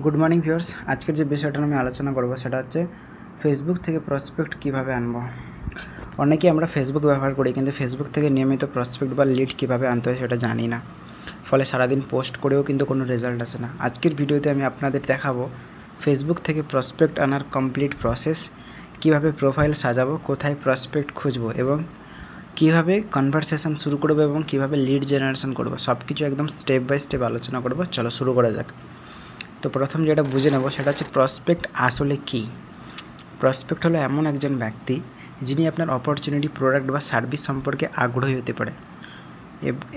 Good morning viewers. আজকের যে বিষয়টা আমি আলোচনা করব সেটা হচ্ছে ফেসবুক থেকে প্রসপেক্ট কীভাবে আনবো। অনেকেই আমরা ফেসবুক ব্যবহার করি, কিন্তু ফেসবুক থেকে নিয়মিত প্রসপেক্ট বা লিড কীভাবে আনতে হয় সেটা জানি না। ফলে সারাদিন পোস্ট করেও কিন্তু কোনো রেজাল্ট আসে না। আজকের ভিডিওতে আমি আপনাদের দেখাবো ফেসবুক থেকে প্রসপেক্ট আনার কমপ্লিট প্রসেস, কীভাবে প্রোফাইল সাজাবো, কোথায় প্রসপেক্ট খুঁজবো এবং কীভাবে কনভারসেশন শুরু করবো এবং কীভাবে লিড জেনারেশন করবো, সব কিছু একদম স্টেপ বাই স্টেপ আলোচনা করবো। চলো শুরু করা যাক। তো প্রথম যেটা বুঝে নেব সেটা হচ্ছে প্রসপেক্ট আসলে কী। প্রসপেক্ট হলো এমন একজন ব্যক্তি যিনি আপনার অপরচুনিটি, প্রোডাক্ট বা সার্ভিস সম্পর্কে আগ্রহী হতে পারে,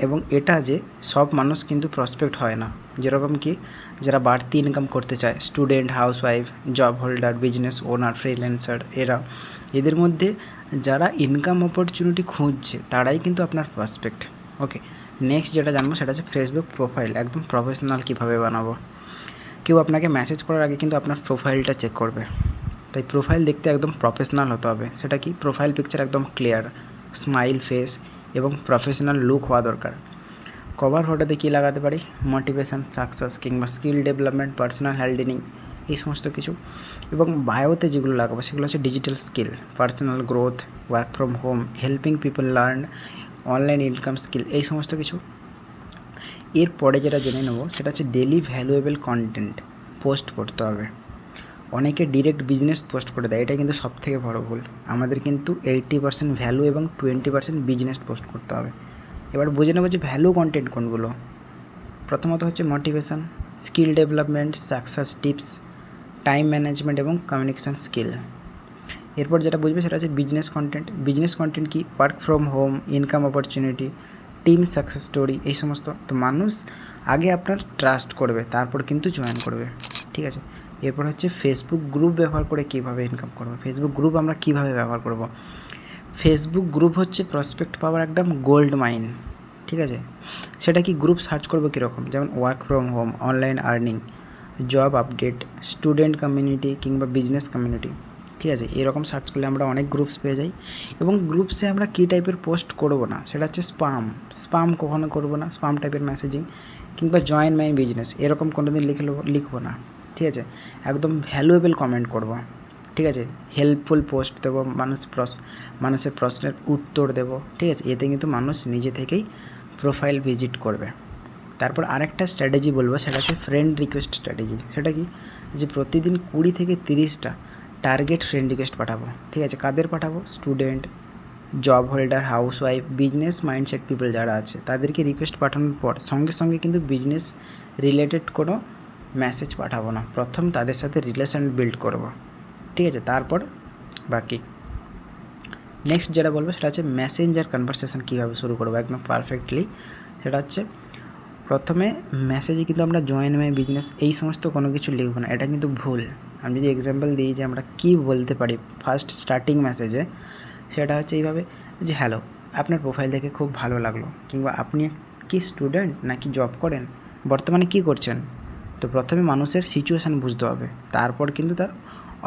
এবং এটা যে সব মানুষ কিন্তু প্রসপেক্ট হয় না। যেরকম কি যারা বাড়তি ইনকাম করতে চায়, student, housewife, job holder, business owner, freelancer, এদের মধ্যে যারা ইনকাম অপরচুনিটি খুঁজছে তারাই কিন্তু আপনার প্রসপেক্ট। ওকে, নেক্সট যেটা জানবো সেটা হচ্ছে ফেসবুক প্রোফাইল একদম প্রফেশনাল কীভাবে বানাবো। কেউ আপনাকে মেসেজ করার আগে কিন্তু আপনার প্রোফাইলটা চেক করবে, তাই প্রোফাইল দেখতে একদম প্রফেশনাল হতে হবে। সেটা কি, প্রোফাইল পিকচার একদম ক্লিয়ার, স্মাইল ফেস এবং প্রফেশনাল লুক হওয়া দরকার। কভার ফটোতে কী লাগাতে পারি, মোটিভেশন, সাকসেস কিংবা স্কিল ডেভেলপমেন্ট, পার্সোনাল হেল্ডিং, এই সমস্ত কিছু। এবং বায়োতে যেগুলো লাগাবো সেগুলো হচ্ছে digital skill, personal growth, work from home, helping people learn, online income skill, এই সমস্ত কিছু। এরপরে যেটা জেনে নেব সেটা হচ্ছে ডেলি ভ্যালুয়েবল কন্টেন্ট পোস্ট করতে হবে। অনেকে ডিরেক্ট বিজনেস পোস্ট করে দেয়, এটা কিন্তু সবথেকে বড় ভুল। আমাদের কিন্তু 80% ভ্যালু এবং 20% বিজনেস পোস্ট করতে হবে। এবার বুঝে নেব যে ভ্যালু কন্টেন্ট কোনগুলো। প্রথমত হচ্ছে motivation, skill development, success tips, time management এবং কমিউনিকেশান স্কিল। এরপর যেটা বুঝবে সেটা হচ্ছে বিজনেস কন্টেন্ট। বিজনেস কন্টেন্ট কি, work from home, income opportunity, team success story, এই সমস্ত। তো মানুষ আগে আপনার ট্রাস্ট করবে, তারপর কিন্তু জয়েন করবে, ঠিক আছে। এরপর হচ্ছে ফেসবুক গ্রুপ ব্যবহার করে কীভাবে ইনকাম করবো। ফেসবুক গ্রুপ আমরা কীভাবে ব্যবহার করব। ফেসবুক গ্রুপ হচ্ছে প্রসপেক্ট পাওয়ার একদম গোল্ড মাইন, ঠিক আছে। সেটা কি, গ্রুপ সার্চ করবো কীরকম, যেমন work from home, online earning, job update, student community কিংবা বিজনেস কমিউনিটি, ঠিক আছে। এরকম সার্চ করলে আমরা অনেক গ্রুপস পেয়ে যাই। এবং গ্রুপসে আমরা কী টাইপের পোস্ট করব না সেটা হচ্ছে স্পাম কখনো করব না, স্পাম টাইপের মেসেজিং কিংবা জয়েন মাই বিজনেস এরকম কোনো দিন লিখবো না, ঠিক আছে। একদম ভ্যালুয়েবল কমেন্ট করব, ঠিক আছে। হেল্পফুল পোস্ট দেবো, মানুষের প্রশ্নের উত্তর দেব, ঠিক আছে। এতে কিন্তু মানুষ নিজে থেকেই প্রোফাইল ভিজিট করবে। তারপর আরেকটা স্ট্র্যাটেজি বলবো, সেটা হচ্ছে ফ্রেন্ড রিকোয়েস্ট স্ট্র্যাটেজি। সেটা কি, যে প্রতিদিন 20 থেকে 30টা টার্গেট ফ্রেন্ড রিকোয়েস্ট পাঠাবো, ঠিক আছে। কাদের পাঠাবো, student, job holder, housewife, business mindset people যারা আছে তাদেরকে রিকোয়েস্ট পাঠানোর পর সঙ্গে সঙ্গে কিন্তু বিজনেস রিলেটেড কোনো মেসেজ পাঠাবো না। প্রথম তাদের সাথে রিলেশন বিল্ড করব, ঠিক আছে, তারপর বাকি। নেক্সট যেটা বলবো সেটা হচ্ছে মেসেঞ্জার কনভারসেশন কীভাবে শুরু করবো একদম পারফেক্টলি। সেটা হচ্ছে প্রথমে মেসেজে কিন্তু আমরা জয়েন মাই বিজনেস এই সমস্ত কোনো কিছু লিখব না, এটা কিন্তু ভুল। আমি যদি এক্সাম্পল দিই যে আমরা কী বলতে পারি ফার্স্ট স্টার্টিং মেসেজে, সেটা হচ্ছে এইভাবে যে হ্যালো, আপনার প্রোফাইল দেখে খুব ভালো লাগলো, কিংবা আপনি কি স্টুডেন্ট নাকি জব করেন, বর্তমানে কী করছেন। তো প্রথমে মানুষের সিচুয়েশান বুঝতে হবে, তারপর কিন্তু তার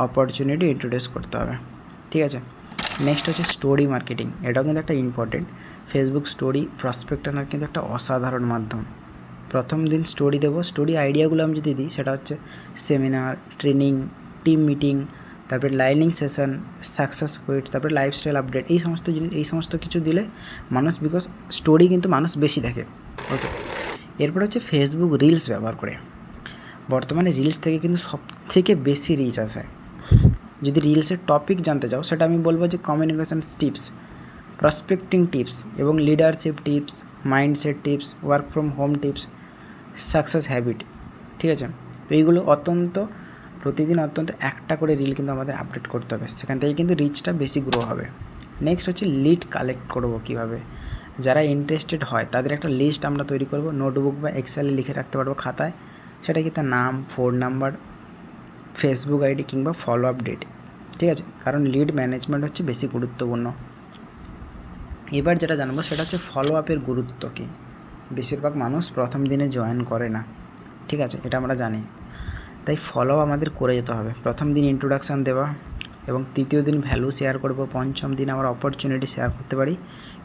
অপরচুনিটি ইন্ট্রোডিউস করতে হবে, ঠিক আছে। নেক্সট হচ্ছে স্টোরি মার্কেটিং, এটাও কিন্তু একটা ইম্পর্টেন্ট। ফেসবুক স্টোরি প্রসপেক্ট আনার কিন্তু একটা অসাধারণ মাধ্যম। প্রথম দিন স্টোরি দেবো, স্টোরি আইডিয়াগুলো আমি যদি দিই সেটা হচ্ছে সেমিনার, ট্রেনিং, টিম মিটিং, তারপরে লার্নিং সেশন, সাকসেস কুইটস, তারপরে লাইফস্টাইল আপডেট, এই সমস্ত জিনিস, এই সমস্ত কিছু দিলে মানুষ, বিকজ স্টোরি কিন্তু মানুষ বেশি দেখে। ওকে, এরপর হচ্ছে ফেসবুক রিলস ব্যবহার করে। বর্তমানে রিলস থেকে কিন্তু সব থেকে বেশি রিচ আসে। যদি রিলসের টপিক জানতে চাও সেটা আমি বলবো যে কমিউনিকেশান টিপস, প্রসপেক্টিং টিপস এবং leadership tips, mindset tips, work from home tips, success habit, ঠিক আছে। তো এইগুলো প্রতিদিন একটা করে রিল কিন্তু আমাদের আপডেট করতে হবে, সেখান থেকে কিন্তু রিচটা বেশি গ্রো হবে। নেক্সট হচ্ছে লিড কালেক্ট করবো কীভাবে। যারা ইন্টারেস্টেড হয় তাদের একটা লিস্ট আমরা তৈরি করব, নোটবুক বা এক্সেলে লিখে রাখতে পারবো খাতায়। সেটা কি, তার নাম, ফোন নাম্বার, ফেসবুক আইডি কিংবা ফলো আপ ডেট, ঠিক আছে। কারণ লিড ম্যানেজমেন্ট হচ্ছে বেশি গুরুত্বপূর্ণ। এবার যেটা জানবো সেটা হচ্ছে ফলো আপের গুরুত্ব কী। বেশিরভাগ মানুষ প্রথম দিনে জয়েন করে না, ঠিক আছে, এটা আমরা জানি। তাই ফলো আমাদের করে যেতে হবে। প্রথম দিন ইন্ট্রোডাকশান দেওয়া, এবং তৃতীয় দিন ভ্যালু শেয়ার করব, পঞ্চম দিন আমরা অপরচুনিটি শেয়ার করতে পারি,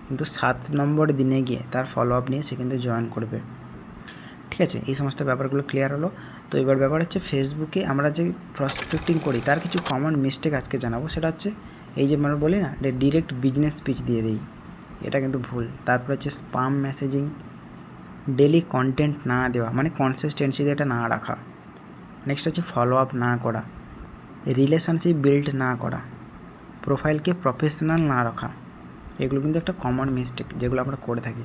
কিন্তু 7 নম্বর দিনে গিয়ে তার ফলো আপ নিয়ে সে কিন্তু জয়েন করবে। ঠিক আছে, এই সমস্ত ব্যাপারগুলো ক্লিয়ার হলো। তো এবার ব্যাপার হচ্ছে ফেসবুকে আমরা যে প্রসপেক্টিং করি তার কিছু কমন মিস্টেক আজকে জানাবো। সেটা হচ্ছে এই যে আমরা বলি না ডিরেক্ট বিজনেস পিচ দিয়ে দিই, এটা কিন্তু ভুল। তারপর হচ্ছে স্পাম মেসেজিং, ডেলি কন্টেন্ট না দেওয়া মানে কনসিস্টেন্সি এটা না রাখা। নেক্সট হচ্ছে ফলো আপ না করা, রিলেশনশিপ বিল্ড না করা, প্রোফাইলকে প্রফেশনাল না রাখা। এগুলো কিন্তু একটা কমন মিস্টেক যেগুলো আমরা করে থাকি।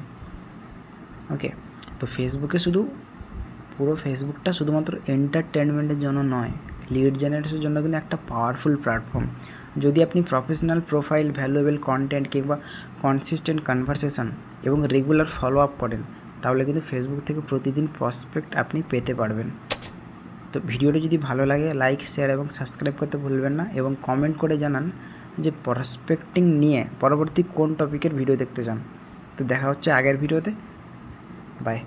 ওকে, তো ফেসবুকে পুরো ফেসবুকটা শুধুমাত্র এন্টারটেনমেন্টের জন্য নয়, লিড জেনারেশনের জন্য কিন্তু একটা পাওয়ারফুল প্ল্যাটফর্ম। যদি আপনি প্রফেশনাল প্রোফাইল, ভ্যালুয়েবল কন্টেন্ট কিংবা কনসিস্টেন্ট কনভারসেশন এবং রেগুলার ফলো আপ করেন, তাহলে কিন্তু ফেসবুক থেকে প্রতিদিন প্রসপেক্ট আপনি পেতে পারবেন। তো ভিডিওটি যদি ভালো লাগে লাইক, শেয়ার এবং সাবস্ক্রাইব করতে ভুলবেন না, এবং কমেন্ট করে জানান যে প্রসপেক্টিং নিয়ে পরবর্তী কোন টপিকের ভিডিও দেখতে চান। তো দেখা হচ্ছে আগের ভিডিওতে। বাই।